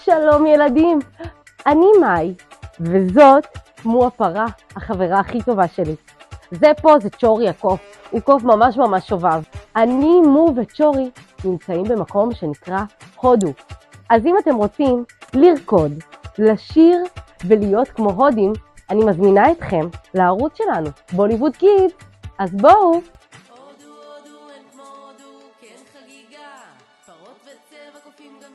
שלום ילדים, אני מאי, וזאת מו הפרה, החברה הכי טובה שלי. זה פה זה צ'ורי הקוף, הוא קוף ממש ממש שובב. אני, מו וצ'ורי נמצאים במקום שנקרא הודו. אז אם אתם רוצים לרקוד, לשיר ולהיות כמו הודים, אני מזמינה אתכם לערוץ שלנו, בוליווד קידס. אז בואו! הודו, הודו, אין כמו הודו, כן חגיגה, פרות וצבע קופים גם